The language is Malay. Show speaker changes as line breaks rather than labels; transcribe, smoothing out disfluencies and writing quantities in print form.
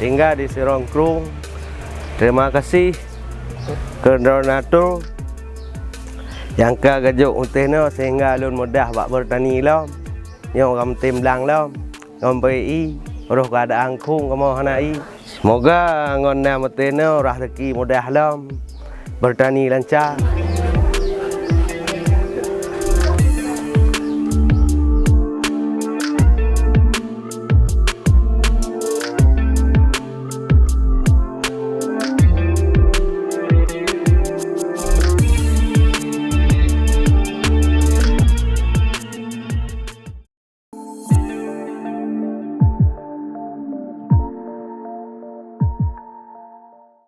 tinggal di Sirongkrung. Terima kasih ke donatur yang kegajuk utihnya sehingga alun mudah bak bertani lam. Yang orang tim lang lam, ngompai roh keadaan kung kamu hanai. Semoga ngon nama utihnya rezeki mudah lam, bertani lancar.